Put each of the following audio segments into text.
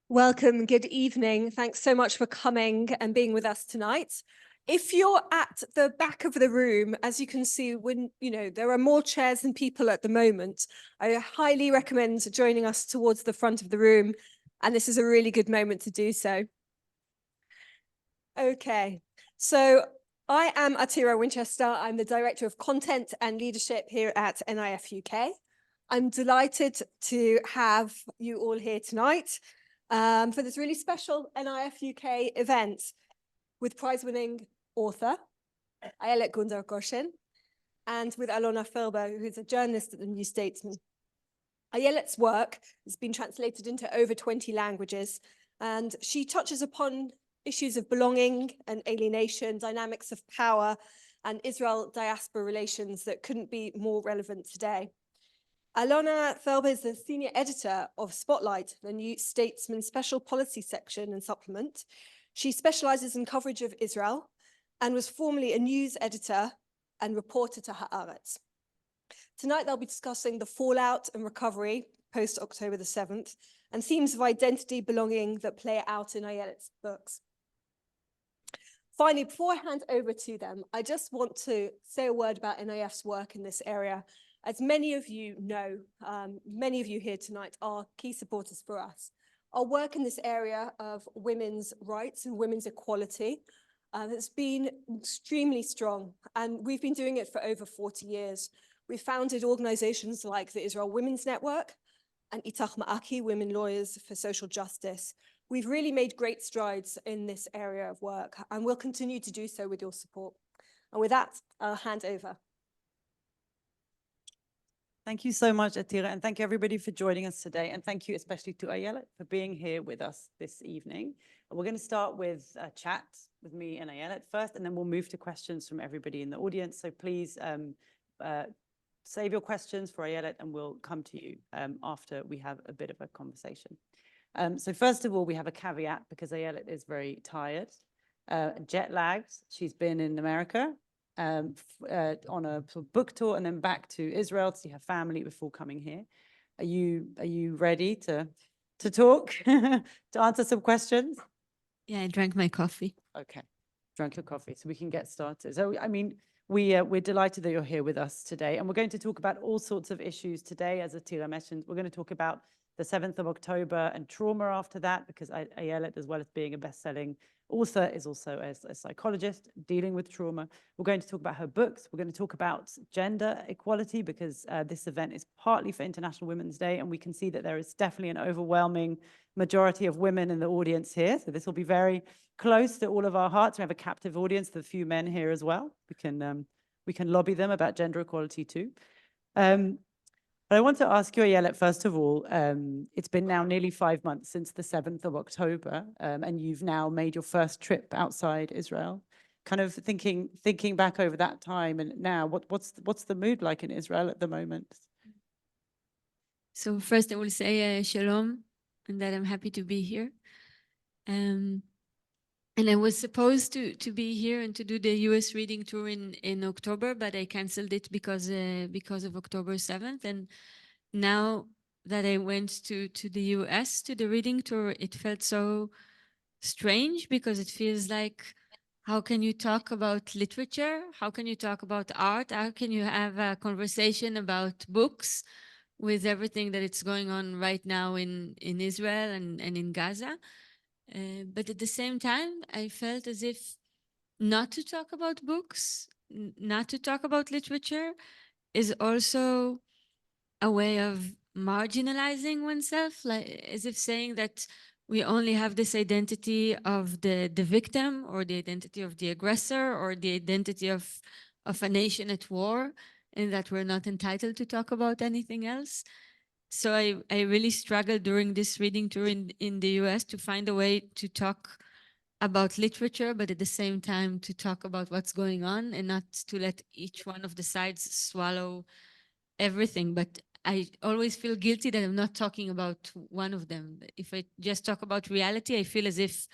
Welcome, good evening. Thanks so much for coming and being with us tonight. If you're at the back of the room, as you can see, there are more chairs than people at the moment, I highly recommend joining us towards the front of the room, and this is a really good moment to do so. Okay, so I am Atira Winchester. I'm the Director of Content and Leadership here at NIF UK. I'm delighted to have you all here tonight for this really special NIF UK event with prize-winning author Ayelet Gundar Goshen and with Alona Felber, who's a journalist at the New Statesman. Ayelet's work has been translated into over 20 languages, and she touches upon issues of belonging and alienation, dynamics of power, and Israel-diaspora relations that couldn't be more relevant today. Alona Felber is the senior editor of Spotlight, the New Statesman special policy section and supplement. She specializes in coverage of Israel and was formerly a news editor and reporter to Haaretz. Tonight, they'll be discussing the fallout and recovery post-October the 7th and themes of identity, belonging that play out in Ayelet's books. Finally, before I hand over to them, I just want to say a word about NIF's work in this area. As many of you know, many of you here tonight are key supporters for us. Our work in this area of women's rights and women's equality has been extremely strong, and we've been doing it for over 40 years. We founded organizations like the Israel Women's Network and Itach Ma'aki, Women Lawyers for Social Justice. We've really made great strides in this area of work, and we'll continue to do so with your support. And with that, I'll hand over. Thank you so much, Atira, and thank you everybody for joining us today. And thank you especially to Ayelet for being here with us this evening. We're going to start with a chat with me and Ayelet first, and then we'll move to questions from everybody in the audience. So please save your questions for Ayelet, and we'll come to you after we have a bit of a conversation. So first of all, we have a caveat because Ayelet is very tired, jet lagged. She's been in America on a book tour and then back to Israel to see her family before coming here. Are you ready to talk, to answer some questions? Yeah, I drank my coffee. Okay, drank your coffee, so we can get started. So, I mean, we're delighted that you're here with us today, and we're going to talk about all sorts of issues today. As Atira mentioned, we're going to talk about the 7th of October and trauma after that, because Ayelet, as well as being a best-selling author, is also a psychologist dealing with trauma. We're going to talk about her books. We're going to talk about gender equality, because this event is partly for International Women's Day, and we can see that there is definitely an overwhelming majority of women in the audience here. So this will be very close to all of our hearts. We have a captive audience, the few men here as well. We can lobby them about gender equality too. But I want to ask you, Ayelet, first of all, it's been now nearly 5 months since the 7th of October, and you've now made your first trip outside Israel. Kind of thinking back over that time and now, what's the mood like in Israel at the moment? So first I will say shalom, and that I'm happy to be here. And I was supposed to be here and to do the US reading tour in October, but I canceled it because of October 7th. And now that I went to the US to the reading tour, it felt so strange, because it feels like, how can you talk about literature? How can you talk about art? How can you have a conversation about books with everything that it's going on right now in Israel and in Gaza? But at the same time, I felt as if not to talk about books, not to talk about literature, is also a way of marginalizing oneself, like as if saying that we only have this identity of the victim, or the identity of the aggressor, or the identity of a nation at war, and that we're not entitled to talk about anything else. So I really struggled during this reading tour in the US to find a way to talk about literature, but at the same time to talk about what's going on, and not to let each one of the sides swallow everything. But I always feel guilty that I'm not talking about one of them. If I just talk about reality, I feel as if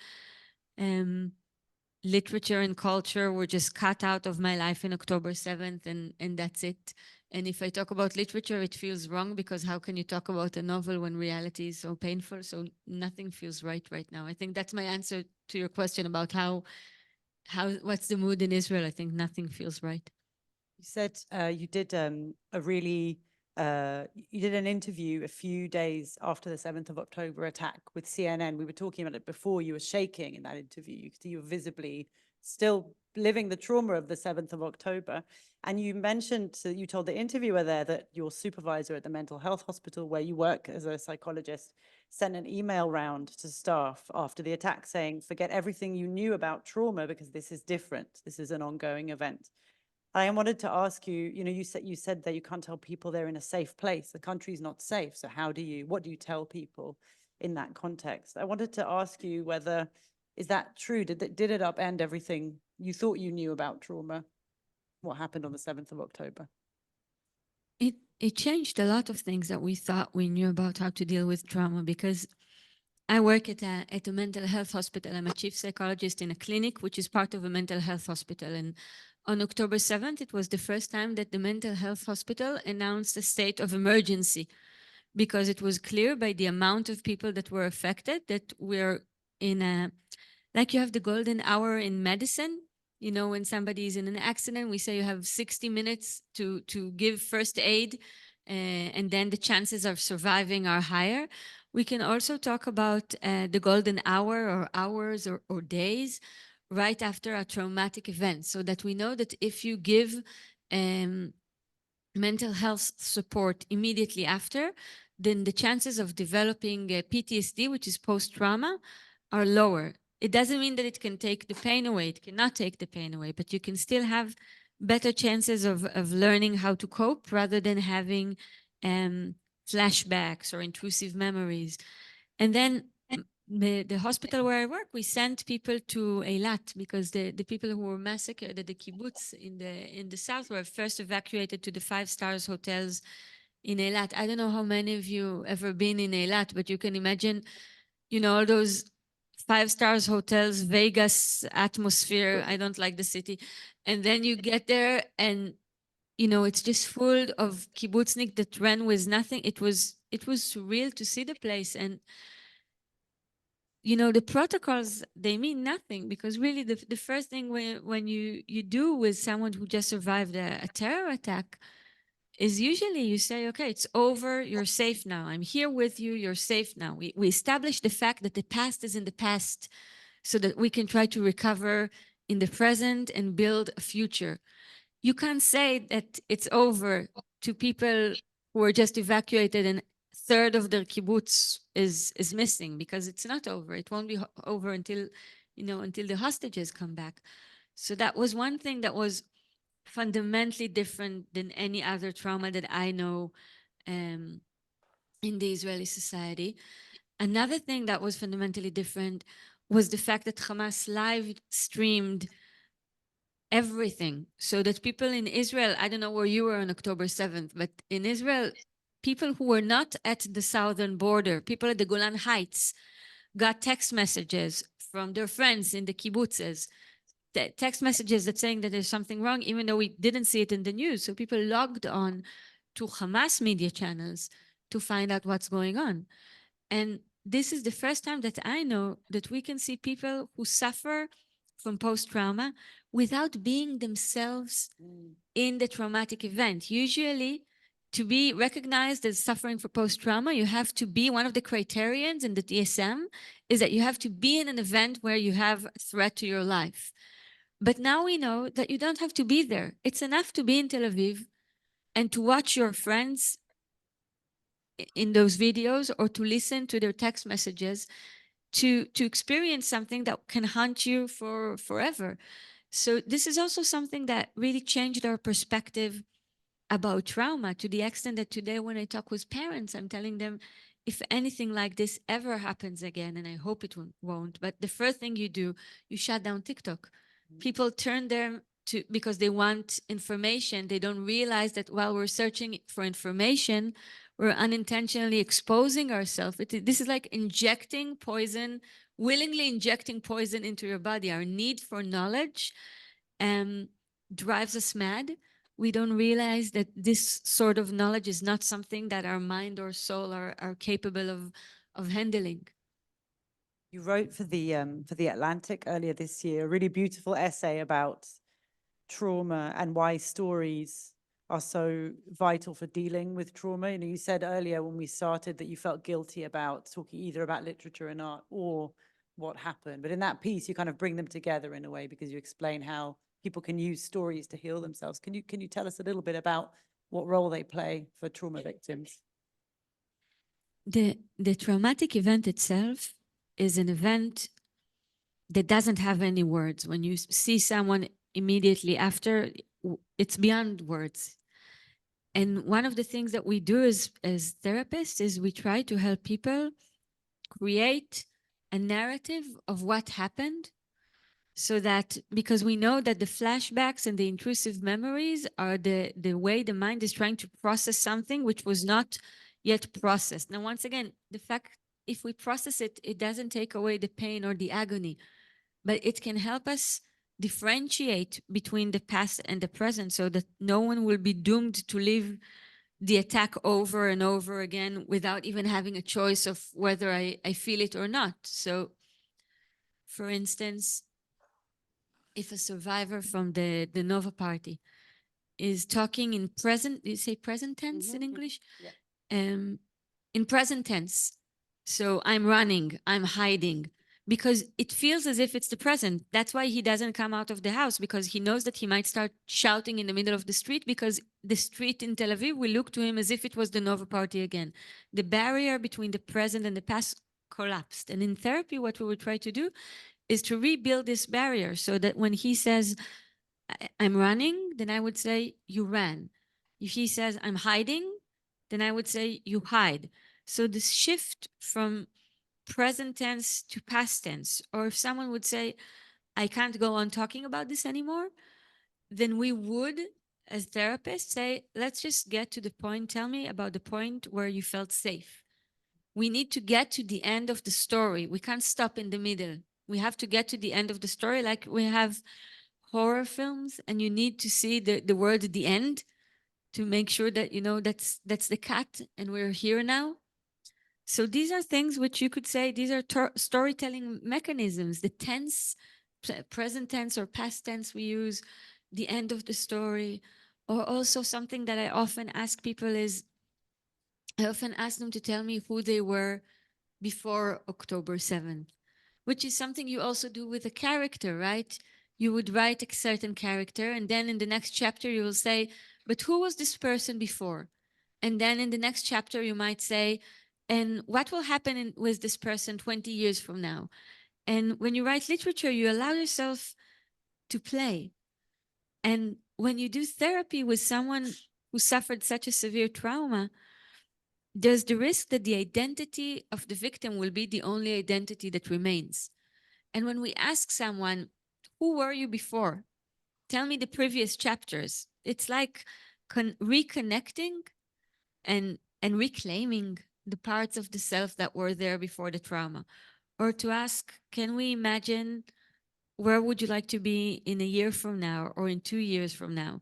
literature and culture were just cut out of my life in October 7th, and that's it. And if I talk about literature, it feels wrong because how can you talk about a novel when reality is so painful? So nothing feels right now. I think that's my answer to your question about what's the mood in Israel. I think nothing feels right. You said you did you did an interview a few days after the 7th of October attack with CNN. We were talking about it before. You were shaking in that interview. You could see you were visibly still living the trauma of the 7th of October. And you mentioned, you told the interviewer there that your supervisor at the mental health hospital where you work as a psychologist sent an email round to staff after the attack saying, forget everything you knew about trauma because this is different. This is an ongoing event. I wanted to ask you, you said that you can't tell people they're in a safe place. The country's not safe. So what do you tell people in that context? I wanted to ask you whether, is that true? Did it upend everything you thought you knew about trauma? What happened on the 7th of October? It changed a lot of things that we thought we knew about how to deal with trauma, because I work at a mental health hospital. I'm a chief psychologist in a clinic, which is part of a mental health hospital. And on October 7th, it was the first time that the mental health hospital announced a state of emergency, because it was clear by the amount of people that were affected that we're like you have the golden hour in medicine. When somebody is in an accident, we say you have 60 minutes to give first aid, and then the chances of surviving are higher. We can also talk about the golden hour or hours or days right after a traumatic event, so that we know that if you give mental health support immediately after, then the chances of developing PTSD, which is post-trauma, are lower. It doesn't mean that it can take the pain away. It cannot take the pain away, but you can still have better chances of learning how to cope rather than having flashbacks or intrusive memories. And then the hospital where I work, we sent people to Eilat because the people who were massacred at the kibbutz in the south were first evacuated to the 5-star hotels in Eilat. I don't know how many of you ever been in Eilat, but you can imagine, all those 5-star hotels, Vegas atmosphere. I don't like the city. And then you get there and, it's just full of kibbutznik that ran with nothing. It was surreal to see the place. And, the protocols, they mean nothing, because really the first thing when you do with someone who just survived a terror attack is usually you say, okay, it's over, you're safe now. I'm here with you, you're safe now. We establish the fact that the past is in the past so that we can try to recover in the present and build a future. You can't say that it's over to people who are just evacuated and third of their kibbutz is missing, because it's not over. It won't be over until the hostages come back. So that was one thing that was fundamentally different than any other trauma that I know in the Israeli society. Another thing that was fundamentally different was the fact that Hamas live streamed everything, so that people in Israel, I don't know where you were on October 7th, but in Israel, people who were not at the southern border, people at the Golan Heights, got text messages from their friends in the kibbutzes, text messages that saying that there's something wrong, even though we didn't see it in the news. So people logged on to Hamas media channels to find out what's going on. And this is the first time that I know that we can see people who suffer from post-trauma without being themselves in the traumatic event. Usually, to be recognized as suffering for post-trauma, you have to be, one of the criterions in the DSM is that you have to be in an event where you have a threat to your life. But now we know that you don't have to be there. It's enough to be in Tel Aviv and to watch your friends in those videos or to listen to their text messages to experience something that can haunt you for forever. So this is also something that really changed our perspective about trauma, to the extent that today when I talk with parents, I'm telling them, if anything like this ever happens again, and I hope it won't, but the first thing you do, you shut down TikTok. People turn them to, because they want information. They don't realize that while we're searching for information, we're unintentionally exposing ourselves. This is like injecting poison, willingly injecting poison into your body. Our need for knowledge drives us mad. we don't realize that this sort of knowledge is not something that our mind or soul are capable of handling. You wrote for the Atlantic earlier this year a really beautiful essay about trauma and why stories are so vital for dealing with trauma. You know, you said earlier when we started that you felt guilty about talking either about literature and art or what happened. But in that piece, you kind of bring them together in a way because you explain how people can use stories to heal themselves. Can you tell us a little bit about what role they play for trauma victims? The traumatic event itself is an event that doesn't have any words. When you see someone immediately after, it's beyond words. And one of the things that we do as therapists is we try to help people create a narrative of what happened, so that, because we know that the flashbacks and the intrusive memories are the way the mind is trying to process something which was not yet processed. Now, once again, the fact, if we process it, it doesn't take away the pain or the agony, but it can help us differentiate between the past and the present, so that no one will be doomed to live the attack over and over again without even having a choice of whether I feel it or not. So, for instance, if a survivor from the Nova party is talking in present, you say present tense in English? Yeah. In present tense. So I'm running, I'm hiding, because it feels as if it's the present. That's why he doesn't come out of the house, because he knows that he might start shouting in the middle of the street, because the street in Tel Aviv will look to him as if it was the Nova party again. The barrier between the present and the past collapsed. And in therapy, what we will try to do is to rebuild this barrier, so that when he says, I'm running, then I would say, you ran. If he says, I'm hiding, then I would say, you hide. So this shift from present tense to past tense, or if someone would say, I can't go on talking about this anymore, then we would, as therapists, say, let's just get to the point. Tell me about the point where you felt safe. We need to get to the end of the story. We can't stop in the middle. We have to get to the end of the story, like we have horror films, and you need to see the word at the end to make sure that, you know, that's the cut and we're here now. So these are things which you could say, these are storytelling mechanisms. The tense, present tense or past tense we use, the end of the story. Or also something that I often ask people is, I often ask them to tell me who they were before October 7th, which is something you also do with a character, right? You would write a certain character, and then in the next chapter you will say, but who was this person before? And then in the next chapter you might say, and what will happen with this person 20 years from now? And when you write literature, you allow yourself to play. And when you do therapy with someone who suffered such a severe trauma, there's the risk that the identity of the victim will be the only identity that remains. And when we ask someone, who were you before? Tell me the previous chapters. It's like reconnecting and reclaiming the parts of the self that were there before the trauma. Or to ask, can we imagine where would you like to be in a year from now or in 2 years from now?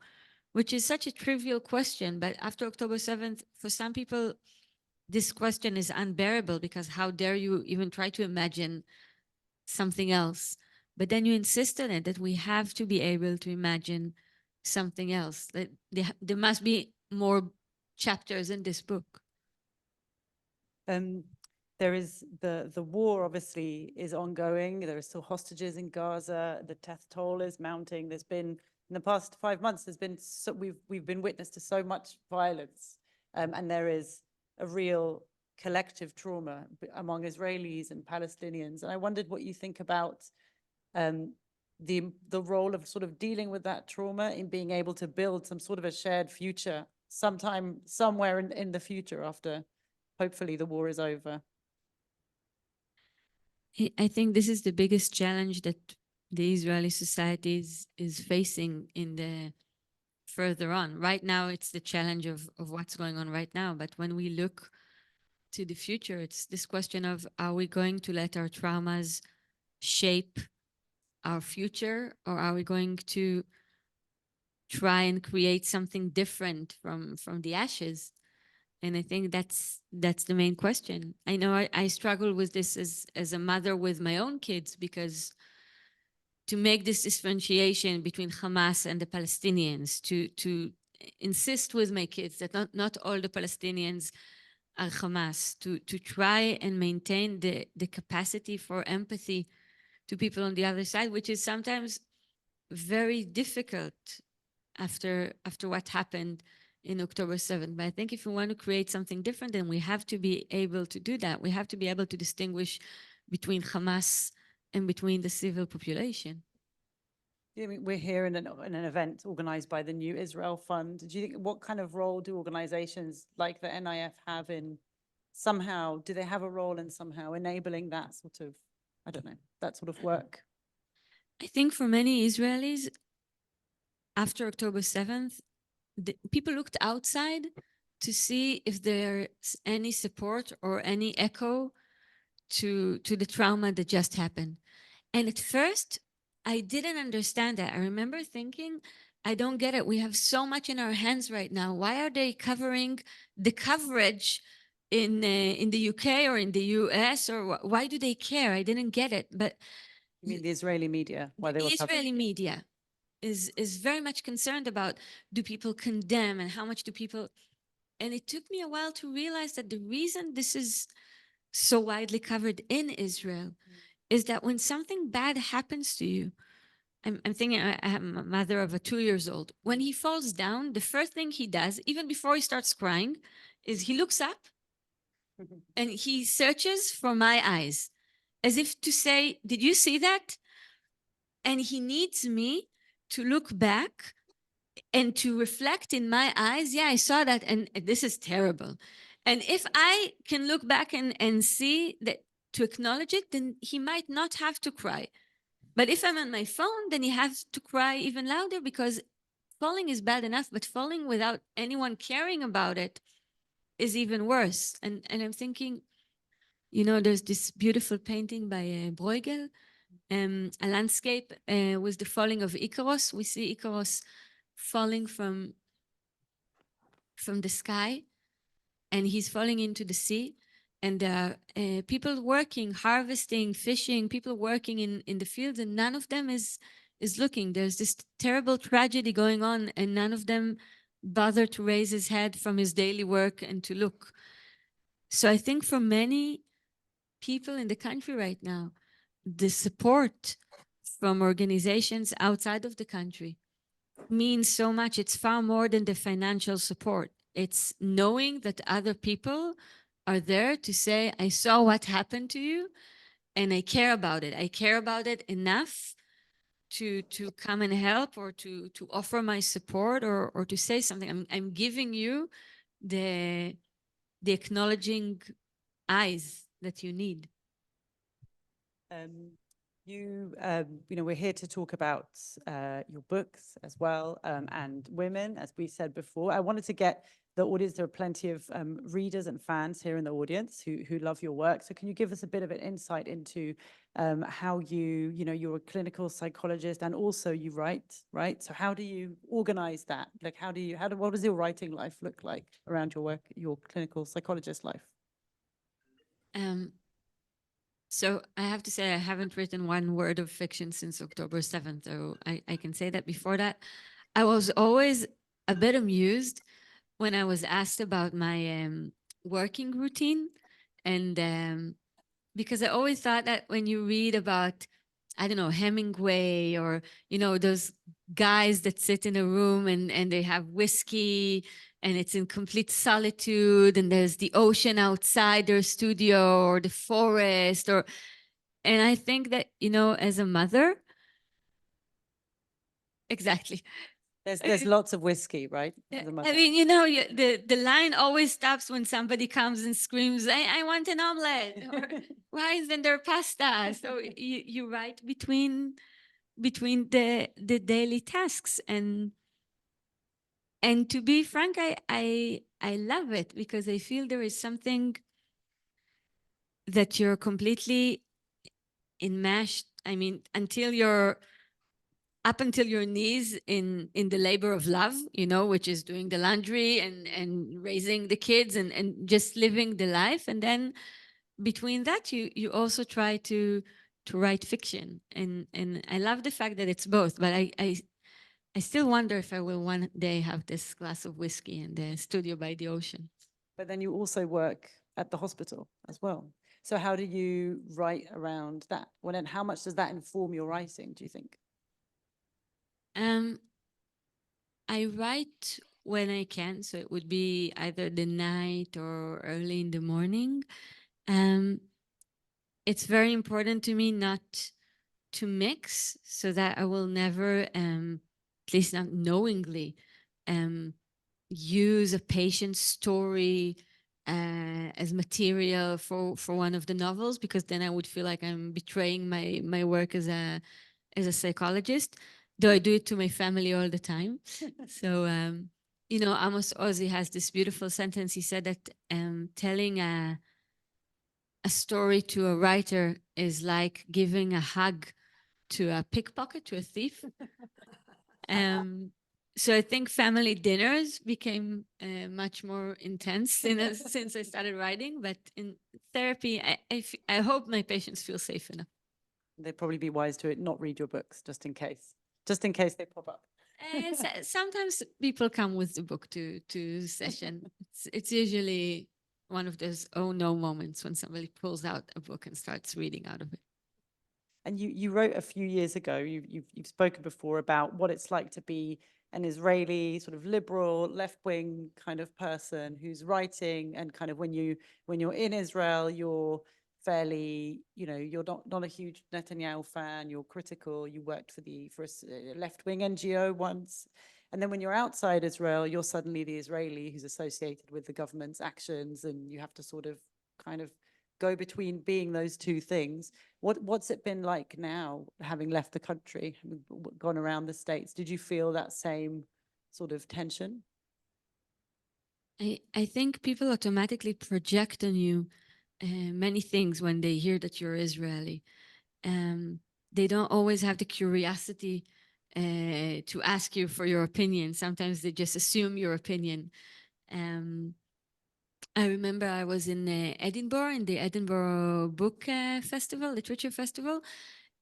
Which is such a trivial question, but after October 7th, for some people, this question is unbearable, because how dare you even try to imagine something else? But then you insist on it, that we have to be able to imagine something else, that there must be more chapters in this book. There is the war obviously is ongoing. There are still hostages in Gaza. The death toll is mounting. There's been, in the past 5 months, there's been we've been witness to so much violence, and there is a real collective trauma among Israelis and Palestinians. And I wondered what you think about the role of sort of dealing with that trauma in being able to build some sort of a shared future sometime, somewhere in the future, after hopefully the war is over. I think this is the biggest challenge that the Israeli society is facing in the further on. Right now, it's the challenge of what's going on right now. But when we look to the future, it's this question of, are we going to let our traumas shape our future, or are we going to try and create something different from the ashes. And I think that's the main question. I know I struggle with this as a mother with my own kids, because to make this differentiation between Hamas and the Palestinians, to insist with my kids that not all the Palestinians are Hamas, to try and maintain the capacity for empathy to people on the other side, which is sometimes very difficult after what happened in October 7th. But I think if we want to create something different, then we have to be able to do that. We have to be able to distinguish between Hamas and between the civil population. I mean, we're here in an event organized by the New Israel Fund. Do you think, what kind of role do organizations like the NIF have in do they have a role in somehow enabling that sort of, I don't know, that sort of work? I think for many Israelis, after October 7th, people looked outside to see if there's any support or any echo to the trauma that just happened. And at first, I didn't understand that. I remember thinking, I don't get it. We have so much in our hands right now. Why are they covering the coverage in the UK or in the US? Or why do they care? I didn't get it. But You mean the Israeli media, why they were the covering? Israeli media is very much concerned about, do people condemn and how much do people... And it took me a while to realize that the reason this is so widely covered in Israel is that when something bad happens to you, I'm thinking, I am a mother of a 2-year-old. When he falls down, the first thing he does, even before he starts crying, is he looks up and he searches for my eyes, as if to say, did you see that? And he needs me to look back and to reflect in my eyes, yeah, I saw that, and this is terrible. And if I can look back and see that, to acknowledge it, then he might not have to cry. But if I'm on my phone, then he has to cry even louder, because falling is bad enough, but falling without anyone caring about it is even worse. And I'm thinking, there's this beautiful painting by Bruegel, a landscape with the falling of Icarus. We see Icarus falling from the sky, and he's falling into the sea. And there are people working, harvesting, fishing, people working in the fields, and none of them is looking. There's this terrible tragedy going on, and none of them bother to raise his head from his daily work and to look. So I think for many people in the country right now, the support from organizations outside of the country means so much. It's far more than the financial support. It's knowing that other people are there to say, I saw what happened to you and I care about it. I care about it enough to come and help, or to offer my support, or to say something. I'm giving you the acknowledging eyes that you need. We're here to talk about your books as well, and women, as we said before. I wanted to get the audience, there are plenty of readers and fans here in the audience who love your work. So can you give us a bit of an insight into how you're a clinical psychologist and also you write, right? So how do you organize that? Like, what does your writing life look like around your work, your clinical psychologist life? So I have to say, I haven't written one word of fiction since October 7th. So I can say that before that, I was always a bit amused when I was asked about my working routine. And because I always thought that when you read about, I don't know, Hemingway, or, those guys that sit in a room and they have whiskey and it's in complete solitude, and there's the ocean outside their studio, or the forest, and I think that, as a mother, exactly. There's lots of whiskey, right? I mean, the line always stops when somebody comes and screams, I want an omelet, or why isn't there pasta? So you write between the daily tasks, and to be frank, I love it, because I feel there is something that you're completely enmeshed. I mean, until you're up until your knees in the labor of love, you know, which is doing the laundry and raising the kids and just living the life. And then between that, you also try to write fiction. And I love the fact that it's both, but I still wonder if I will one day have this glass of whiskey in the studio by the ocean. But then you also work at the hospital as well. So how do you write around that? Well, and how much does that inform your writing, do you think? I write when I can, so it would be either the night or early in the morning. It's very important to me not to mix, so that I will never, at least not knowingly, use a patient's story as material for one of the novels, because then I would feel like I'm betraying my work as a psychologist, though I do it to my family all the time. So, you know, Amos Oz has this beautiful sentence. He said that telling a story to a writer is like giving a hug to a pickpocket, to a thief. So I think family dinners became much more intense since I started writing. But in therapy, I hope my patients feel safe enough. They'd probably be wise to not read your books, just in case they pop up. Sometimes people come with the book to session. It's usually one of those oh no moments when somebody pulls out a book and starts reading out of it. And you wrote a few years ago, you've spoken before about what it's like to be an Israeli sort of liberal, left-wing kind of person who's writing, and kind of when you're in Israel, you're fairly, you know, you're not a huge Netanyahu fan, you're critical, you worked for a left-wing NGO once. And then when you're outside Israel, you're suddenly the Israeli who's associated with the government's actions, and you have to sort of kind of go between being those two things. What's it been like now, having left the country, gone around the States? Did you feel that same sort of tension? I think people automatically project on you many things when they hear that you're Israeli. They don't always have the curiosity to ask you for your opinion. Sometimes they just assume your opinion. I remember I was in Edinburgh, in the Edinburgh Book Festival, Literature Festival,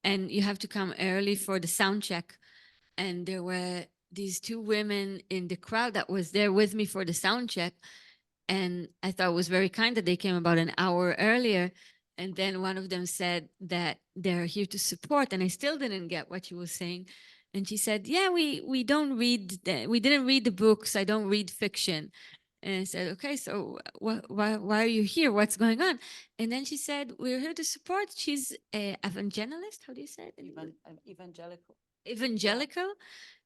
and you have to come early for the sound check. And there were these two women in the crowd that was there with me for the sound check. And I thought it was very kind that they came about an hour earlier. And then one of them said that they're here to support. And I still didn't get what she was saying. And she said, yeah, we don't read, we didn't read the books. I don't read fiction. And I said, okay, so why are you here? What's going on? And then she said, we're here to support. She's an evangelist. How do you say it? Evangelical. Evangelical.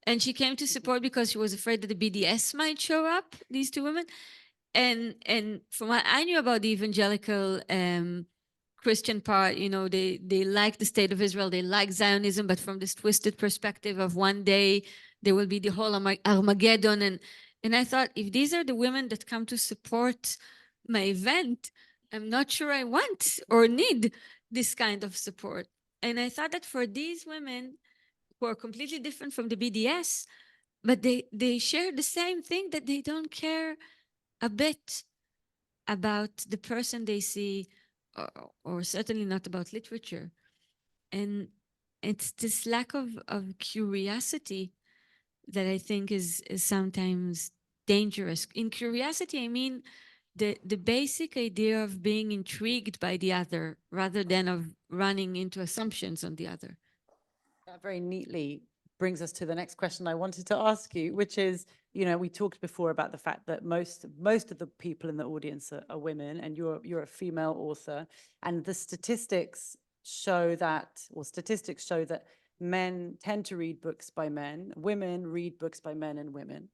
And she came to support because she was afraid that the BDS might show up, these two women. And from what I knew about the evangelical Christian part, you know, they like the state of Israel, they like Zionism, but from this twisted perspective of one day there will be the whole Armageddon. And I thought, if these are the women that come to support my event, I'm not sure I want or need this kind of support. And I thought that for these women who are completely different from the BDS, but they share the same thing, that they don't care a bit about the person they see, or certainly not about literature. And it's this lack of curiosity that I think is sometimes dangerous. In curiosity, I mean the basic idea of being intrigued by the other rather than of running into assumptions on the other. That very neatly brings us to the next question I wanted to ask you, which is, you know, we talked before about the fact that most of the people in the audience are women, and you're a female author, and the statistics show that men tend to read books by men, women read books by men and women.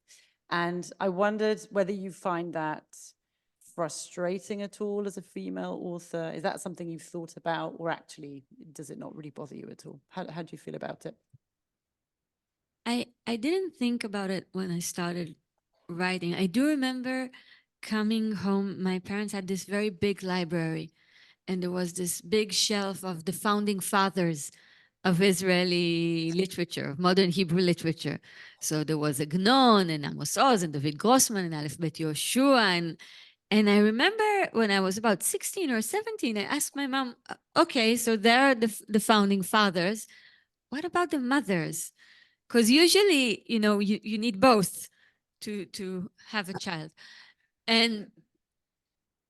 And I wondered whether you find that frustrating at all as a female author. Is that something you've thought about, or actually does it not really bother you at all? How do you feel about it? I didn't think about it when I started writing. I do remember coming home. My parents had this very big library, and there was this big shelf of the founding fathers of Israeli literature, of modern Hebrew literature. So there was Agnon and Amos Oz and David Grossman and Aleph Bet Yoshua. And I remember when I was about 16 or 17, I asked my mom, okay, so there are the founding fathers. What about the mothers? Because usually, you need both to have a child. And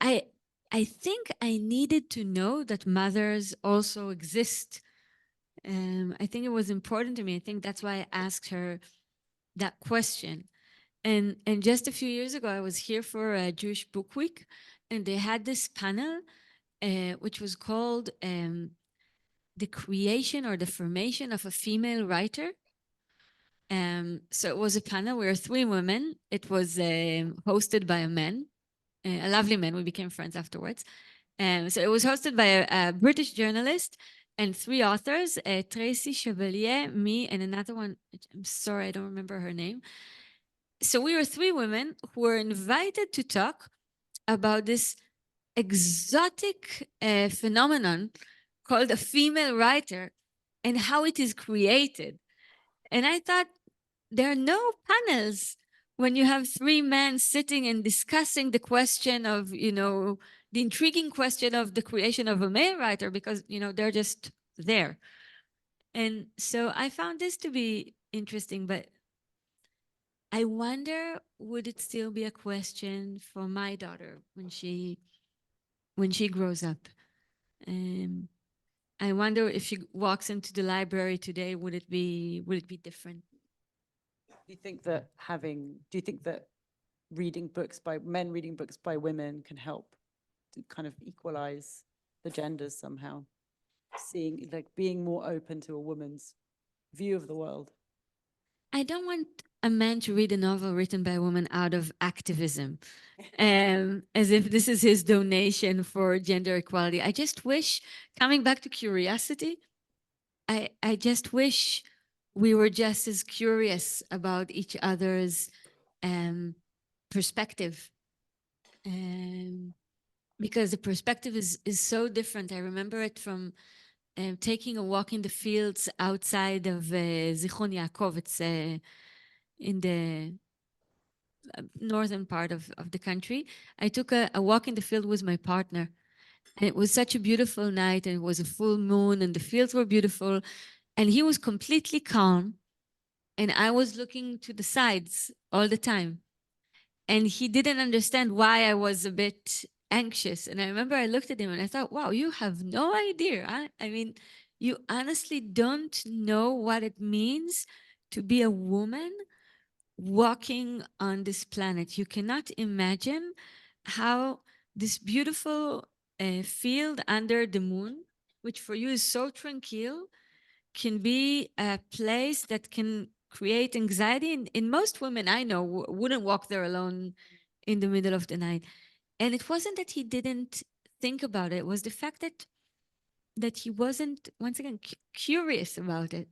I think I needed to know that mothers also exist. I think it was important to me. I think that's why I asked her that question. And just a few years ago, I was here for a Jewish Book Week, and they had this panel, which was called "The Creation or the Formation of a Female Writer." So it was a panel. We were 3 women. It was hosted by a man, a lovely man. We became friends afterwards. So it was hosted by a British journalist and 3 authors, Tracy Chevalier, me, and another one. I'm sorry, I don't remember her name. So we were 3 women who were invited to talk about this exotic phenomenon called a female writer and how it is created. And I thought, there are no panels when you have 3 men sitting and discussing the question of, the intriguing question of the creation of a male writer, because, they're just there. And so I found this to be interesting, but I wonder, would it still be a question for my daughter when she grows up? I wonder if she walks into the library today, would it be different? Do you think that men reading books by women can help to kind of equalize the genders somehow? Being more open to a woman's view of the world. I don't want a man to read a novel written by a woman out of activism, as if this is his donation for gender equality. I just wish, coming back to curiosity, I just wish we were just as curious about each other's perspective. Because the perspective is so different. I remember it from taking a walk in the fields outside of Zichron Yaakov. It's in the northern part of the country. I took a walk in the field with my partner. And it was such a beautiful night, and it was a full moon, and the fields were beautiful. And he was completely calm. And I was looking to the sides all the time. And he didn't understand why I was a bit anxious. And I remember I looked at him and I thought, wow, you have no idea. I mean, you honestly don't know what it means to be a woman walking on this planet. You cannot imagine how this beautiful field under the moon, which for you is so tranquil, can be a place that can create anxiety. In most women I know wouldn't walk there alone in the middle of the night. And it wasn't that he didn't think about it. It was the fact that he wasn't, once again, curious about it,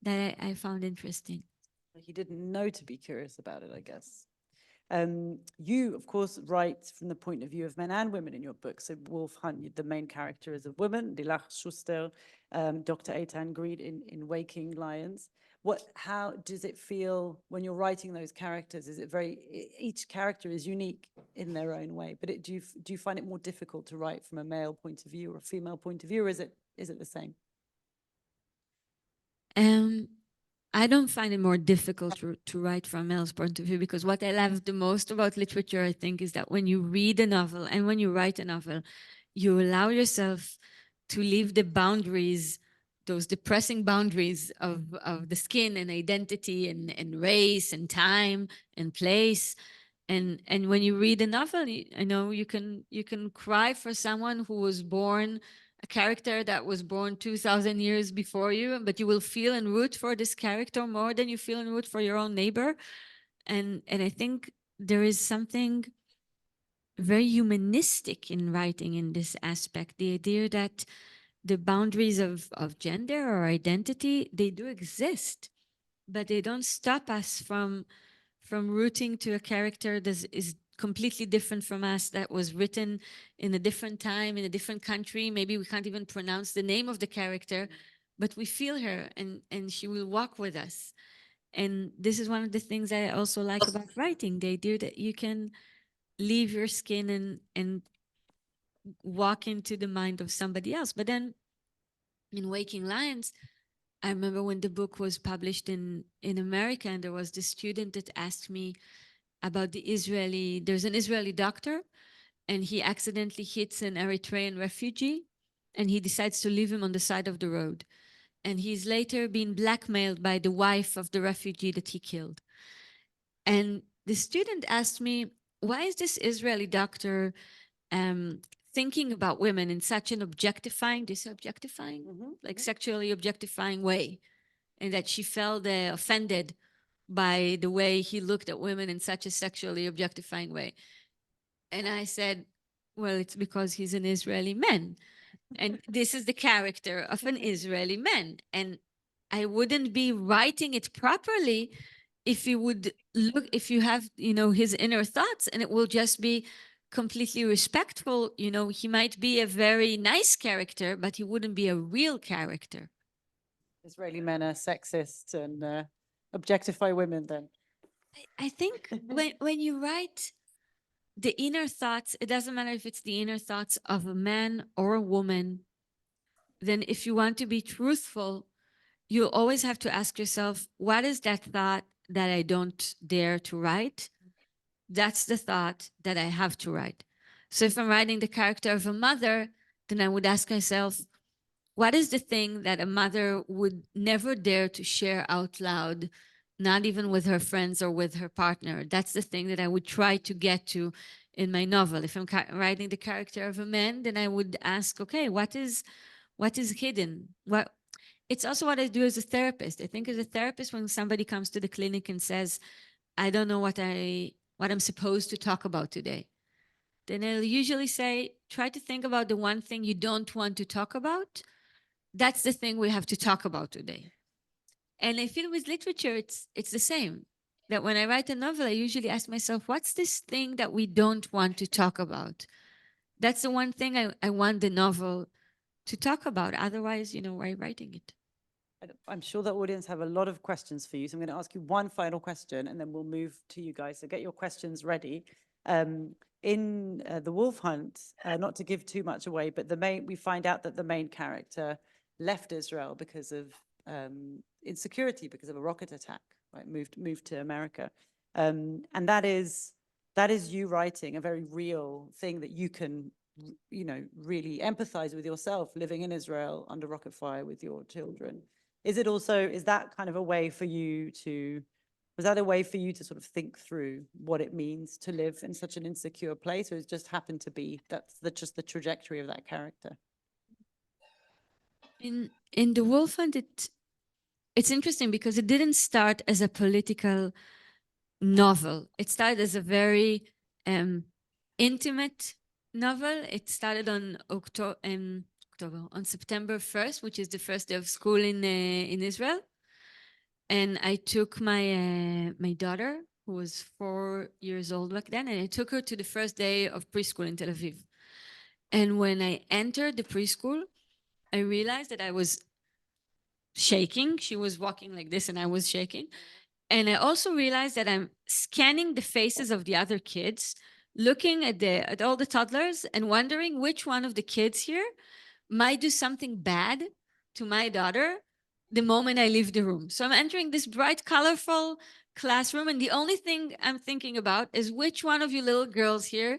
that I found interesting. He didn't know to be curious about it, I guess. You, of course, write from the point of view of men and women in your book. So Wolf Hunt, the main character is a woman, Lilach Schuster, Dr. Eitan Greed in Waking Lions. How does it feel when you're writing those characters? Is it each character is unique in their own way, but do you find it more difficult to write from a male point of view or a female point of view, or is it the same? I don't find it more difficult to write from a male's point of view, because what I love the most about literature, I think, is that when you read a novel and when you write a novel, you allow yourself to leave the boundaries, those depressing boundaries of the skin and identity and race and time and place. And when you read a novel, you can cry for someone who was born, a character that was born 2,000 years before you, but you will feel and root for this character more than you feel and root for your own neighbor. And I think there is something very humanistic in writing in this aspect. The idea that the boundaries of gender or identity, they do exist, but they don't stop us from rooting to a character that is completely different from us, that was written in a different time, in a different country. Maybe we can't even pronounce the name of the character, but we feel her, and she will walk with us. And this is one of the things I also like about writing, the idea that you can leave your skin and walk into the mind of somebody else. But then in Waking Lions, I remember when the book was published in America, and there was this student that asked me about there's an Israeli doctor, and he accidentally hits an Eritrean refugee, and he decides to leave him on the side of the road. And he's later been blackmailed by the wife of the refugee that he killed. And the student asked me, why is this Israeli doctor thinking about women in such an objectifying, like sexually objectifying way? And that she felt offended by the way he looked at women in such a sexually objectifying way. And I said, well, it's because he's an Israeli man. And this is the character of an Israeli man. And I wouldn't be writing it properly if you have, his inner thoughts, and it will just be completely respectful. He might be a very nice character, but he wouldn't be a real character. Israeli men are sexist and objectify women then. I think when you write the inner thoughts, it doesn't matter if it's the inner thoughts of a man or a woman, then if you want to be truthful, you always have to ask yourself, what is that thought that I don't dare to write? That's the thought that I have to write. So if I'm writing the character of a mother, then I would ask myself, what is the thing that a mother would never dare to share out loud, not even with her friends or with her partner? That's the thing that I would try to get to in my novel. If I'm writing the character of a man, then I would ask, okay, what is hidden? It's also what I do as a therapist. I think as a therapist, when somebody comes to the clinic and says, I don't know what I'm supposed to talk about today, then I'll usually say, try to think about the one thing you don't want to talk about. That's the thing we have to talk about today. And I feel with literature, it's the same. That when I write a novel, I usually ask myself, what's this thing that we don't want to talk about? That's the one thing I want the novel to talk about. Otherwise, why are you writing it? I'm sure the audience have a lot of questions for you. So I'm going to ask you one final question and then we'll move to you guys. So get your questions ready. In The Wolf Hunt, not to give too much away, but we find out that the main character left Israel because of insecurity, because of a rocket attack, right? Moved to America. And that is you writing a very real thing that you can really empathize with yourself, living in Israel under rocket fire with your children. Is that kind of a way for you to, was that a way for you to sort of think through what it means to live in such an insecure place, or it just happened to be just the trajectory of that character? In The Wolf Hunt, it's interesting because it didn't start as a political novel. It started as a very intimate novel. It started on September 1st, which is the first day of school in Israel. And I took my daughter, who was 4 years old back then, and I took her to the first day of preschool in Tel Aviv. And when I entered the preschool, I realized that I was shaking. She was walking like this and I was shaking. And I also realized that I'm scanning the faces of the other kids, looking at all the toddlers and wondering which one of the kids here might do something bad to my daughter the moment I leave the room. So I'm entering this bright, colorful classroom, and the only thing I'm thinking about is which one of you little girls here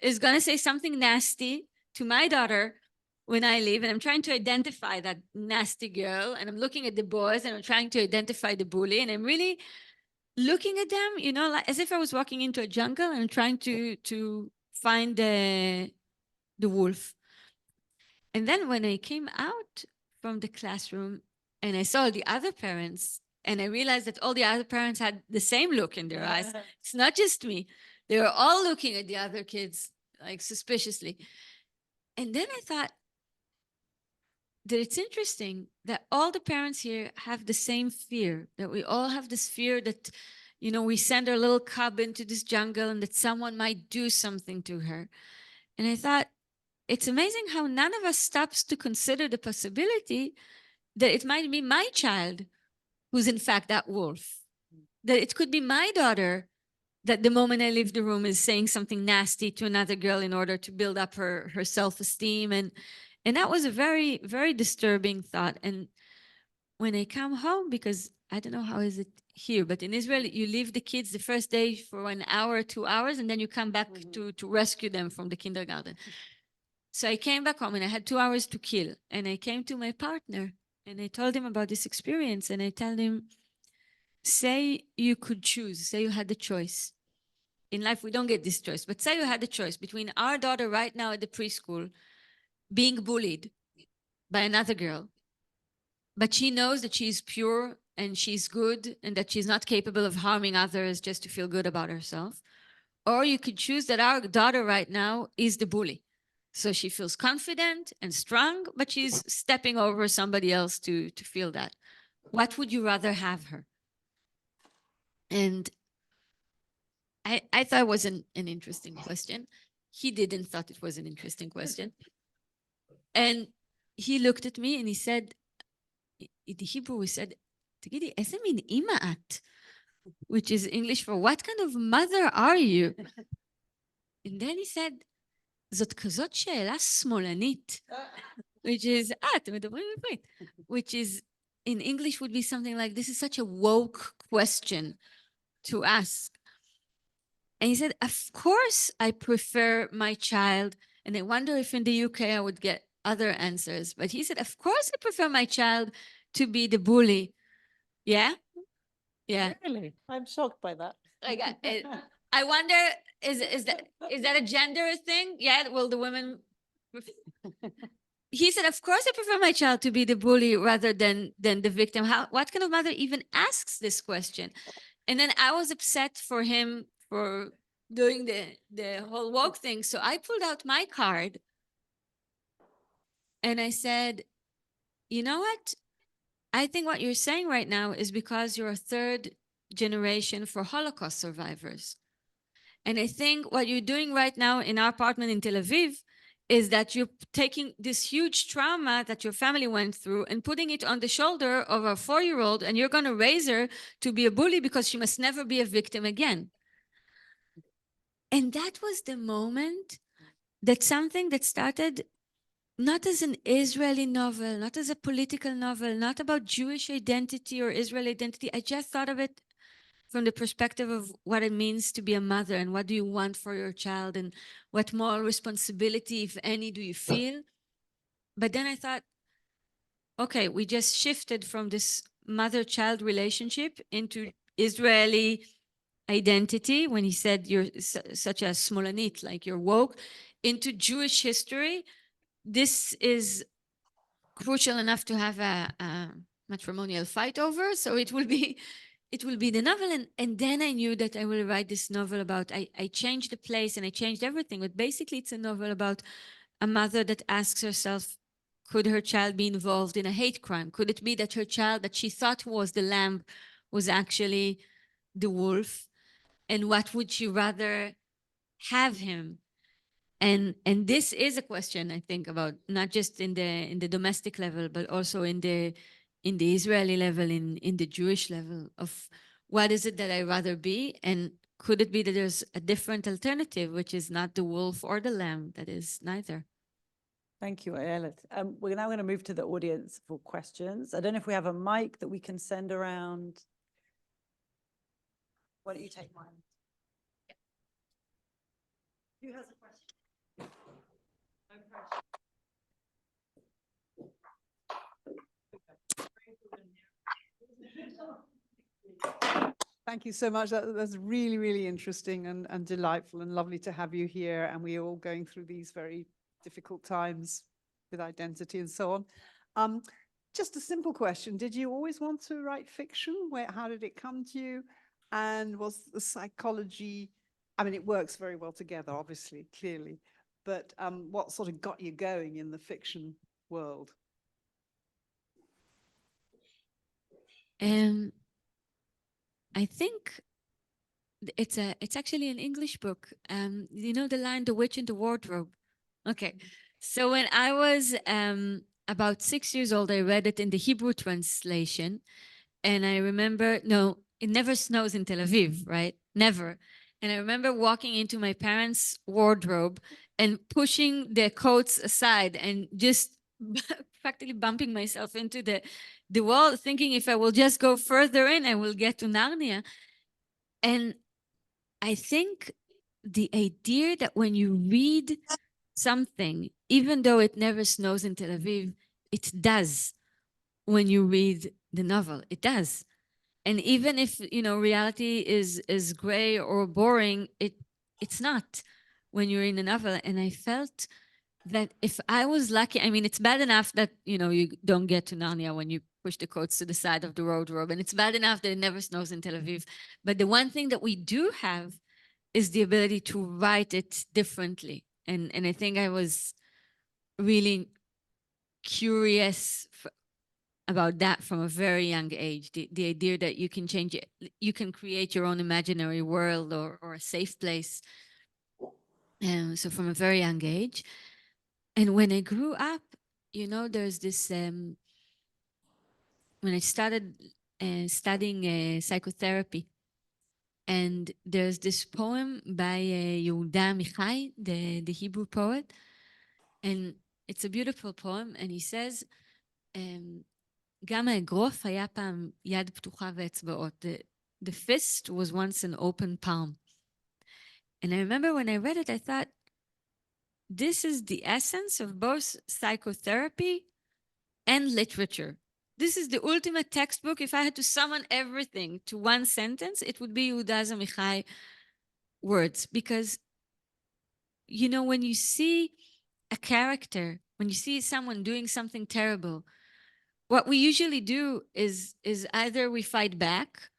is going to say something nasty to my daughter when I leave. And I'm trying to identify that nasty girl, and I'm looking at the boys, and I'm trying to identify the bully, and I'm really looking at them, like as if I was walking into a jungle and trying to find the wolf. And then when I came out from the classroom and I saw the other parents, and I realized that all the other parents had the same look in their eyes. It's not just me. They were all looking at the other kids like suspiciously. And then I thought that it's interesting that all the parents here have the same fear, that we all have this fear that, we send our little cub into this jungle and that someone might do something to her. And I thought, it's amazing how none of us stops to consider the possibility that it might be my child who's in fact that wolf, that it could be my daughter that the moment I leave the room is saying something nasty to another girl in order to build up her self-esteem. And that was a very, very disturbing thought. And when I come home, because I don't know how is it here, but in Israel, you leave the kids the first day for an hour, 2 hours, and then you come back to rescue them from the kindergarten. So I came back home and I had 2 hours to kill. And I came to my partner and I told him about this experience. And I told him, say you could choose, say you had the choice. In life, we don't get this choice, but say you had the choice between our daughter right now at the preschool being bullied by another girl, but she knows that she's pure and she's good and that she's not capable of harming others just to feel good about herself. Or you could choose that our daughter right now is the bully. So she feels confident and strong, but she's stepping over somebody else to feel that. What would you rather have her? And I thought it was an interesting question. He didn't thought it was an interesting question. And he looked at me and he said, in Hebrew, he said, "Tigidi, איזה מין אימא את?" Which is English for, what kind of mother are you? And then he said, זאת כזאת שאלה שמאלנית, which is, אתם מדברים עברית, which is, in English would be something like, this is such a woke question to ask. And he said, of course I prefer my child, and I wonder if in the UK I would get other answers, but he said, of course I prefer my child to be the bully. Yeah? Yeah. Really? I'm shocked by that. Like, I wonder, is that a gender thing? Yeah, will the women... He said, of course I prefer my child to be the bully rather than the victim. What kind of mother even asks this question? And then I was upset for him for doing the whole woke thing. So I pulled out my card and I said, you know what? I think what you're saying right now is because you're a third generation for Holocaust survivors. And I think what you're doing right now in our apartment in Tel Aviv is that you're taking this huge trauma that your family went through and putting it on the shoulder of a 4-year-old, and you're going to raise her to be a bully because she must never be a victim again. And that was the moment that something that started not as an Israeli novel, not as a political novel, not about Jewish identity or Israeli identity. I just thought of it from the perspective of what it means to be a mother and what do you want for your child and what moral responsibility, if any, do you feel? But then I thought, okay, we just shifted from this mother-child relationship into Israeli identity when he said you're such a smolanit, like you're woke, into Jewish history. This is crucial enough to have a matrimonial fight over. So it will be the novel. And then I knew that I will write this novel about, I changed the place and I changed everything. But basically it's a novel about a mother that asks herself, could her child be involved in a hate crime? Could it be that her child that she thought was the lamb was actually the wolf? And what would she rather have him? And this is a question I think about, not just in the domestic level, but also in the Israeli level, in the Jewish level, of what is it that I'd rather be, and could it be that there's a different alternative, which is not the wolf or the lamb, that is neither. Thank you, Ayelet. We're now going to move to the audience for questions. I don't know if we have a mic that we can send around. Why don't you take mine? Yeah. Who has a question? No pressure. Thank you so much. That's really, really interesting and delightful and lovely to have you here. And we're all going through these very difficult times with identity and so on. Just a simple question. Did you always want to write fiction? How did it come to you? And was the psychology, I mean, it works very well together, obviously, clearly. But what sort of got you going in the fiction world? I think it's actually an English book. You know the line, "The Witch in the Wardrobe"? Okay. So when I about 6 years old, I read it in the Hebrew translation. And I remember, no, it never snows in Tel Aviv, right? Never. And I remember walking into my parents' wardrobe and pushing their coats aside and just practically bumping myself into the wall, thinking if I will just go further in, I will get to Narnia. And I think the idea that when you read something, even though it never snows in Tel Aviv, it does when you read the novel. It does. And even if, you know, reality is gray or boring, it's not when you're in a novel. And I felt that if I was lucky, I mean, it's bad enough that, you know, you don't get to Narnia when you push the coats to the side of the wardrobe. And it's bad enough that it never snows in Tel Aviv. But the one thing that we do have is the ability to write it differently. And I think I was really curious about that from a very young age. The idea that you can change it, you can create your own imaginary world or a safe place. So from a very young age. And when I grew up, you know, there's this, when I started studying psychotherapy, and there's this poem by Yehuda Amichai, the Hebrew poet, and it's a beautiful poem, and he says, גם האגרוף היה פעם יד פתוחה ואצבעות. The fist was once an open palm. And I remember when I read it, I thought, this is the essence of both psychotherapy and literature. This is the ultimate textbook. If I had to summon everything to one sentence, it would be Yehuda Amichai words. Because, you know, when you see a character, when you see someone doing something terrible, what we usually do is either we fight back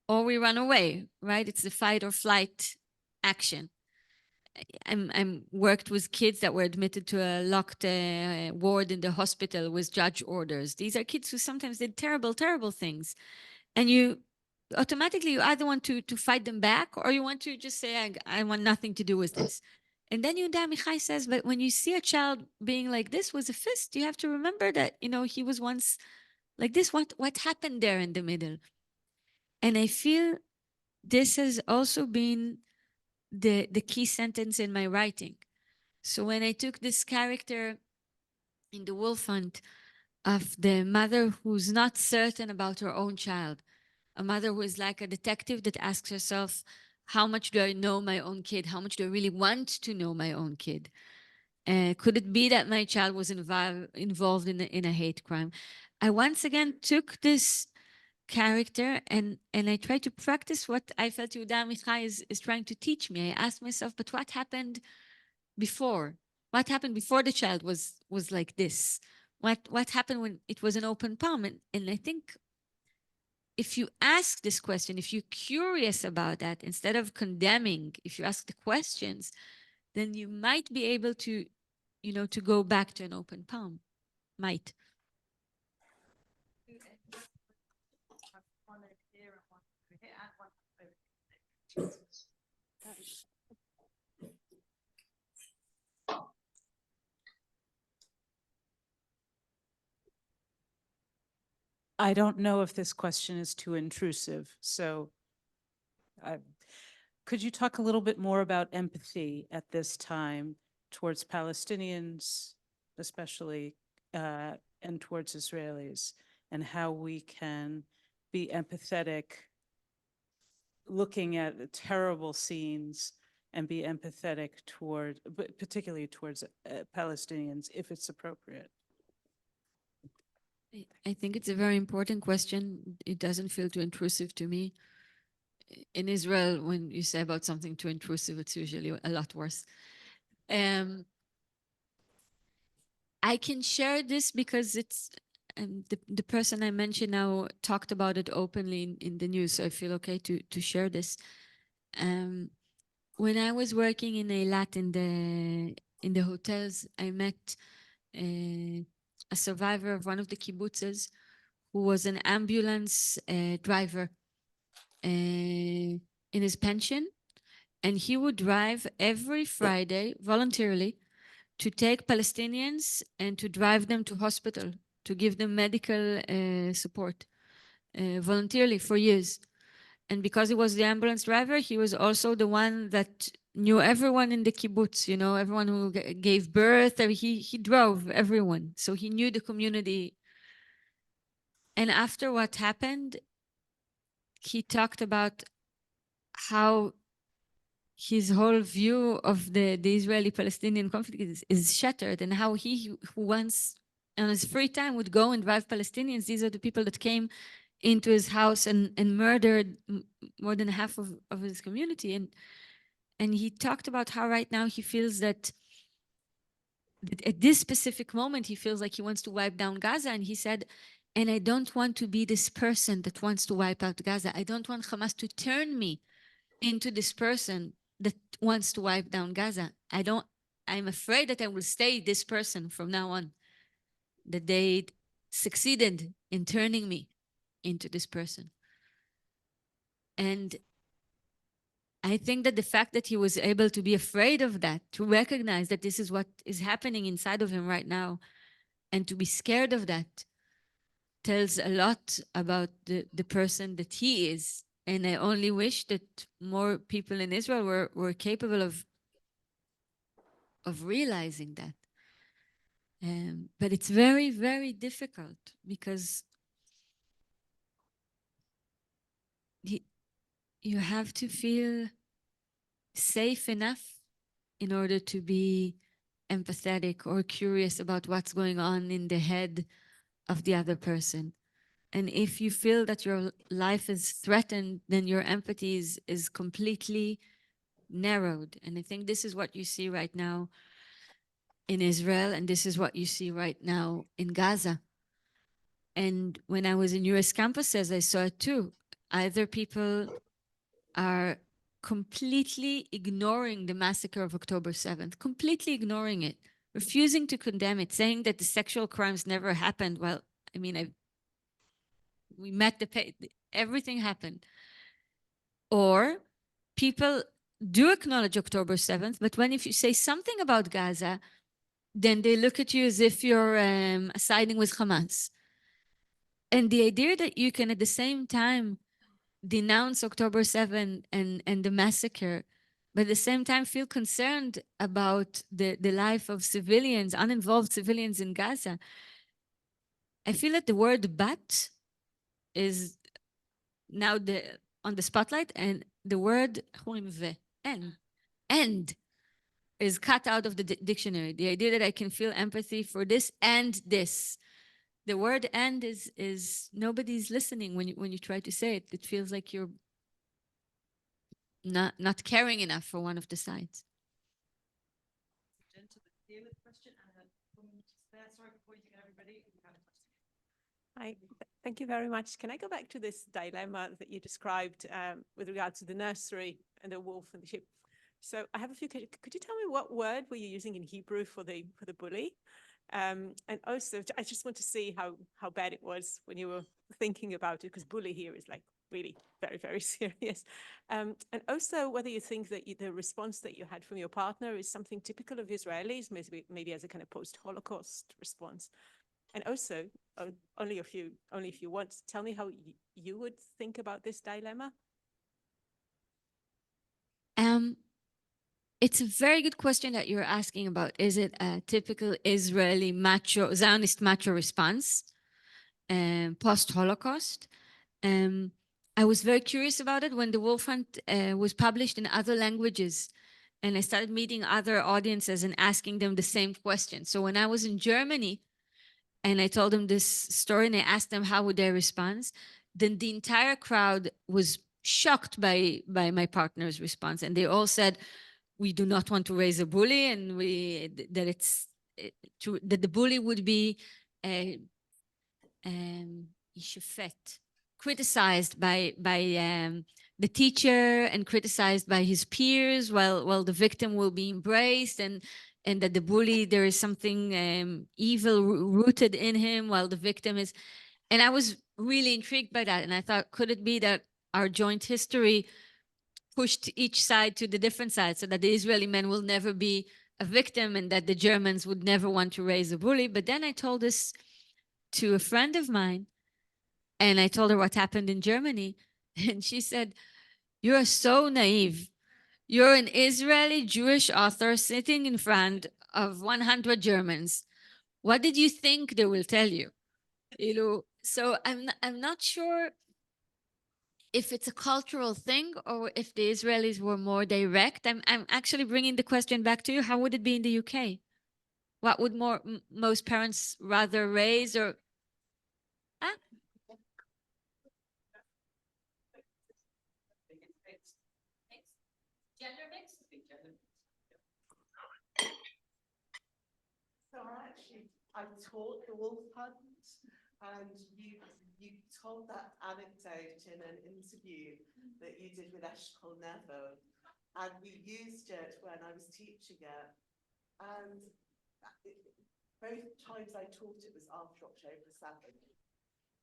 or we run away, right? It's the fight or flight action. I'm worked with kids that were admitted to a locked ward in the hospital with judge orders. These are kids who sometimes did terrible, terrible things. And you automatically, you either want to fight them back or you want to just say, I want nothing to do with this. And then Yehuda Amichai says, but when you see a child being like this with a fist, you have to remember that, you know, he was once like this. What happened there in the middle? And I feel this has also been the key sentence in my writing. So when I took this character in the wolf hunt of the mother who's not certain about her own child, a mother who is like a detective that asks herself, how much do I know my own kid? How much do I really want to know my own kid? Could it be that my child was involved in a hate crime? I once again took this character and I tried to practice what I felt Yehuda Amichai is trying to teach me. I asked myself, but what happened before? What happened before the child was like this? What happened when it was an open palm? And I think if you ask this question, if you're curious about that, instead of condemning, if you ask the questions, then you might be able to, you know, to go back to an open palm. Might. I don't know if this question is too intrusive, so could you talk a little bit more about empathy at this time towards Palestinians, especially, and towards Israelis, and how we can be empathetic looking at terrible scenes and be empathetic toward, but particularly towards Palestinians, if it's appropriate? I think it's a very important question. It doesn't feel too intrusive to me. In Israel, when you say about something too intrusive, it's usually a lot worse. I can share this because it's the person I mentioned now talked about it openly in the news, so I feel okay to share this. When I was working in Eilat in the hotels, I met a survivor of one of the kibbutzes who was an ambulance driver in his pension, and he would drive every Friday voluntarily to take Palestinians and to drive them to hospital, to give them medical support voluntarily for years. And because he was the ambulance driver, he was also the one that knew everyone in the kibbutz, you know, everyone who gave birth. He drove everyone. So he knew the community. And after what happened, he talked about how his whole view of the Israeli-Palestinian conflict is shattered, and how he who once on his free time would go and drive Palestinians. These are the people that came into his house and murdered more than half of his community. And he talked about how right now he feels that at this specific moment, he feels like he wants to wipe down Gaza. And he said, and I don't want to be this person that wants to wipe out Gaza. I don't want Hamas to turn me into this person that wants to wipe down Gaza. I'm afraid that I will stay this person from now on, that they succeeded in turning me into this person. And I think that the fact that he was able to be afraid of that, to recognize that this is what is happening inside of him right now, and to be scared of that, tells a lot about the person that he is. And I only wish that more people in Israel were capable of realizing that. But it's very, very difficult, because you have to feel safe enough in order to be empathetic or curious about what's going on in the head of the other person. And if you feel that your life is threatened, then your empathy is completely narrowed. And I think this is what you see right now in Israel, and this is what you see right now in Gaza. And when I was in US campuses, I saw it too. Either people are completely ignoring the massacre of October 7th, completely ignoring it, refusing to condemn it, saying that the sexual crimes never happened. Well, I mean, we met everything happened. Or people do acknowledge October 7th, but if you say something about Gaza, then they look at you as if you're siding with Hamas. And the idea that you can at the same time denounce October 7th and the massacre, but at the same time feel concerned about the life of civilians, uninvolved civilians in Gaza. I feel that the word "but" is now on the spotlight, and the word "and" is cut out of the dictionary. The idea that I can feel empathy for this and this. The word "and" is nobody's listening when you try to say it. It feels like you're not caring enough for one of the sides. Hi, thank you very much. Can I go back to this dilemma that you described with regard to the nursery and the wolf and the sheep? So I have a few. Could you tell me what word were you using in Hebrew for the bully? And also, I just want to see how bad it was when you were thinking about it, because bully here is like really very, very serious. And also whether you think that the response that you had from your partner is something typical of Israelis, maybe as a kind of post-Holocaust response. And also, only if you want, tell me how you would think about this dilemma. It's a very good question that you're asking about. Is it a typical Israeli Zionist macho response, post-Holocaust? I was very curious about it when the Wolf Hunt was published in other languages, and I started meeting other audiences and asking them the same question. So when I was in Germany, and I told them this story, and I asked them how would they respond, then the entire crowd was shocked by my partner's response, and they all said, we do not want to raise a bully, and that the bully would be criticized by the teacher and criticized by his peers, while the victim will be embraced, and that the bully, there is something evil rooted in him, while the victim is. And I was really intrigued by that, and I thought, could it be that our joint history pushed each side to the different side, so that the Israeli men will never be a victim and that the Germans would never want to raise a bully. But then I told this to a friend of mine, and I told her what happened in Germany. And she said, "You are so naive. You're an Israeli Jewish author sitting in front of 100 Germans. What did you think they will tell you?" So I'm not sure if it's a cultural thing or if the Israelis were more direct. I'm actually bringing the question back to you. How would it be in the UK? What would most parents rather raise or? Ah, gender mix? So I taught the wolf hunt, and you told that anecdote in an interview that you did with Eshkol Nevo, and we used it when I was teaching it. And both times I taught it was after October 7th.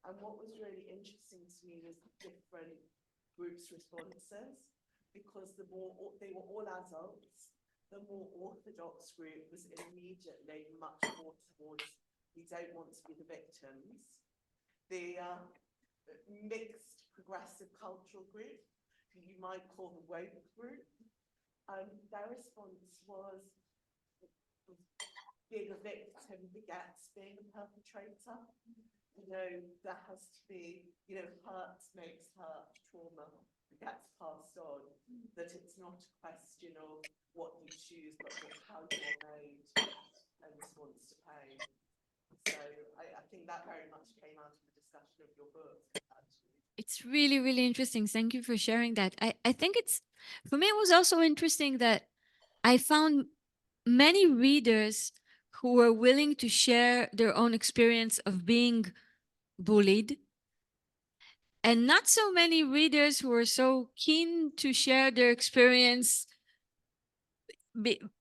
And what was really interesting to me was the different groups' responses, because they were all adults. The more orthodox group was immediately much more towards, we don't want to be the victims. The mixed progressive cultural group, who you might call the woke group, their response was being a victim begets being a perpetrator. There has to be, hurt makes hurt, trauma gets passed on, that it's not a question of what you choose, but how you're made and response to pain. So I think that very much came out of the discussion of your book, actually. It's really, really interesting. Thank you for sharing that. I think for me, it was also interesting that I found many readers who were willing to share their own experience of being bullied, and not so many readers who were so keen to share their experience.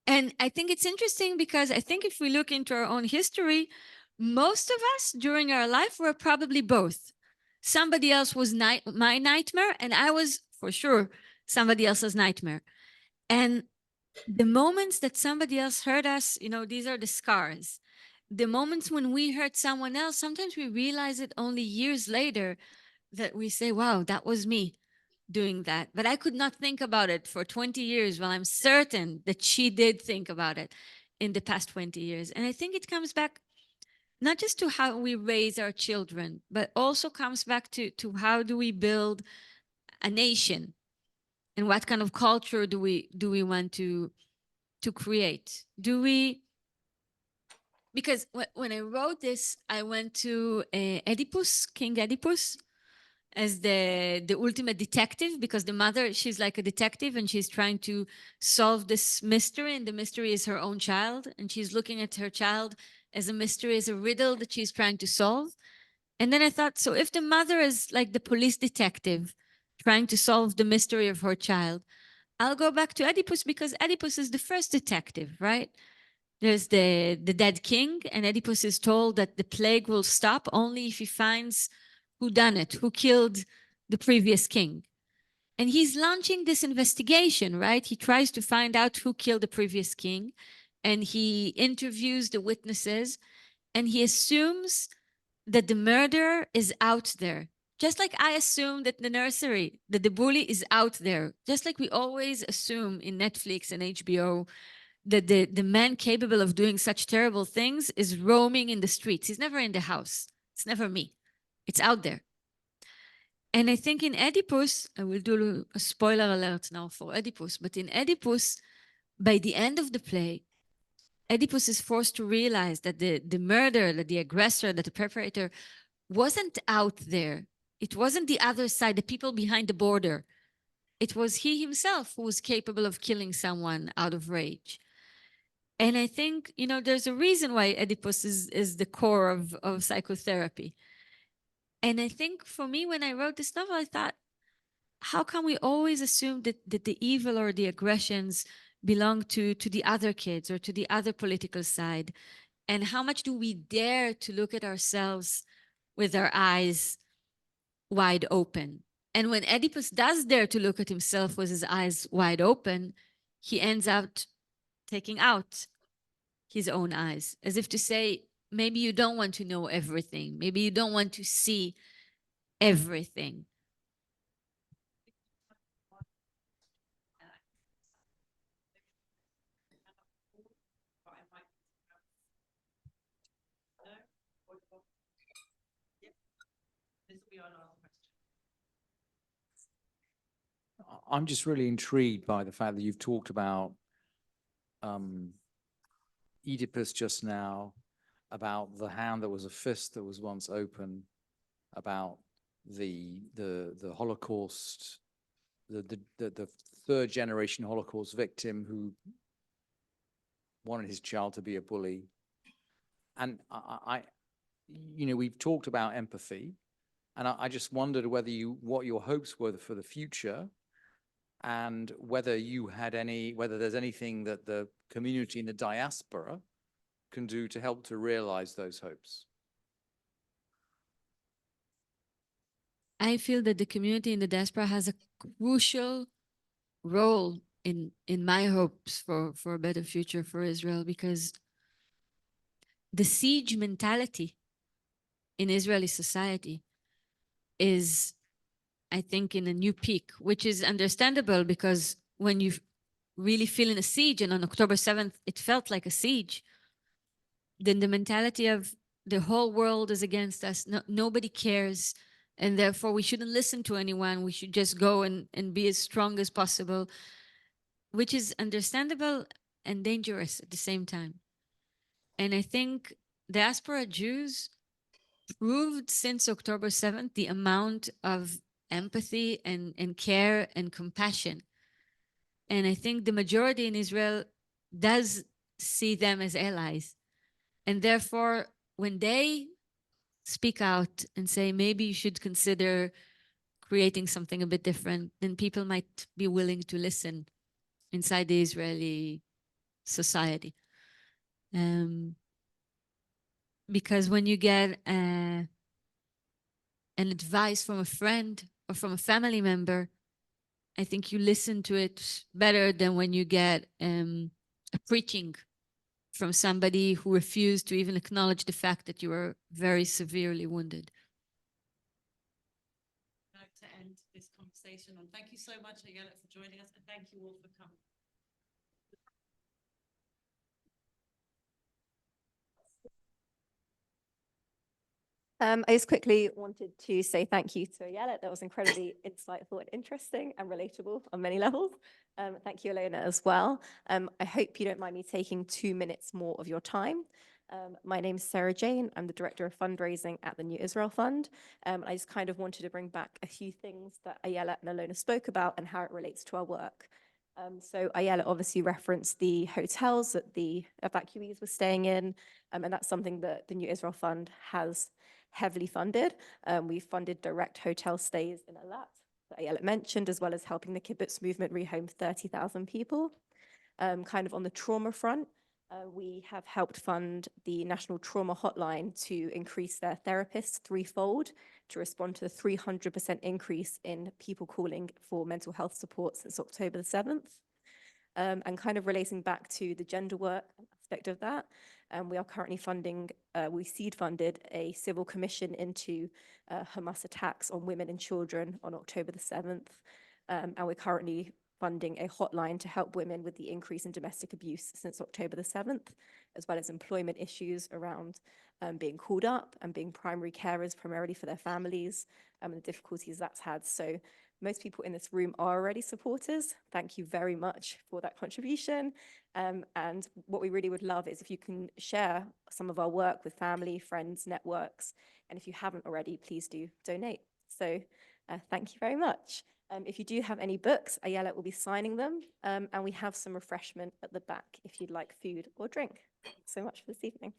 And I think it's interesting because I think if we look into our own history, most of us during our life were probably both. Somebody else was my nightmare, and I was for sure somebody else's nightmare. And the moments that somebody else hurt us, these are the scars. The moments when we hurt someone else, sometimes we realize it only years later, that we say, wow, that was me doing that. But I could not think about it for 20 years, while I'm certain that she did think about it in the past 20 years. And I think it comes back not just to how we raise our children, but also comes back to how do we build a nation, and what kind of culture do we want to create? Because when I wrote this, I went to Oedipus, King Oedipus, as the ultimate detective, because the mother, she's like a detective and she's trying to solve this mystery, and the mystery is her own child, and she's looking at her child as a mystery, as a riddle that she's trying to solve. And then I thought, so if the mother is like the police detective trying to solve the mystery of her child, I'll go back to Oedipus, because Oedipus is the first detective, right? There's the dead king, and Oedipus is told that the plague will stop only if he finds who done it, who killed the previous king. And he's launching this investigation, right? He tries to find out who killed the previous king, and he interviews the witnesses, and he assumes that the murderer is out there. Just like I assume that the nursery, that the bully is out there. Just like we always assume in Netflix and HBO that the man capable of doing such terrible things is roaming in the streets. He's never in the house. It's never me. It's out there. And I think in Oedipus, I will do a spoiler alert now for Oedipus, but in Oedipus, by the end of the play, Oedipus is forced to realize that the murderer, that the aggressor, that the perpetrator wasn't out there. It wasn't the other side, the people behind the border. It was he himself who was capable of killing someone out of rage. And I think, there's a reason why Oedipus is the core of psychotherapy. And I think for me, when I wrote this novel, I thought, how can we always assume that the evil or the aggressions belong to the other kids or to the other political side? And how much do we dare to look at ourselves with our eyes wide open? And when Oedipus does dare to look at himself with his eyes wide open, he ends up taking out his own eyes, as if to say, maybe you don't want to know everything. Maybe you don't want to see everything. I'm just really intrigued by the fact that you've talked about Oedipus just now, about the hand that was a fist that was once open, about the Holocaust, the third generation Holocaust victim who wanted his child to be a bully. And we've talked about empathy, and I just wondered what your hopes were for the future, and whether there's anything that the community in the diaspora can do to help to realize those hopes. I feel that the community in the diaspora has a crucial role in my hopes for a better future for Israel, because the siege mentality in Israeli society is, I think, in a new peak, which is understandable, because when you really feel in a siege, and on October 7th, it felt like a siege, then the mentality of the whole world is against us. Nobody cares. And therefore, we shouldn't listen to anyone. We should just go and be as strong as possible, which is understandable and dangerous at the same time. And I think diaspora Jews proved since October 7th the amount of empathy and care and compassion. And I think the majority in Israel does see them as allies. And therefore, when they speak out and say, maybe you should consider creating something a bit different, then people might be willing to listen inside the Israeli society. Because when you get an advice from a friend or from a family member, I think you listen to it better than when you get a preaching from somebody who refused to even acknowledge the fact that you were very severely wounded. To end this conversation, and thank you so much, Ayelet, for joining us, and thank you all for coming. I just quickly wanted to say thank you to Ayelet. That was incredibly insightful and interesting and relatable on many levels. Thank you, Elena, as well. I hope you don't mind me taking 2 minutes more of your time. My name is Sarah Jane. I'm the Director of Fundraising at the New Israel Fund. I just kind of wanted to bring back a few things that Ayelet and Elena spoke about and how it relates to our work. So Ayelet obviously referenced the hotels that the evacuees were staying in, and that's something that the New Israel Fund has heavily funded. We've funded direct hotel stays in Ayelet that Ayelet mentioned, as well as helping the kibbutz movement rehome 30,000 people. Kind of on the trauma front, we have helped fund the National Trauma Hotline to increase their therapists threefold to respond to the 300% increase in people calling for mental health support since October the 7th. And kind of relating back to the gender work aspect of that, we are currently funding, we seed funded a civil commission into Hamas attacks on women and children on October the 7th. And we're currently funding a hotline to help women with the increase in domestic abuse since October the 7th, as well as employment issues around being called up and being primary carers primarily for their families and the difficulties that's had. So most people in this room are already supporters. Thank you very much for that contribution. And what we really would love is if you can share some of our work with family, friends, networks. And if you haven't already, please do donate. So thank you very much. If you do have any books, Ayelet will be signing them. And we have some refreshment at the back if you'd like food or drink. Thanks so much for this evening.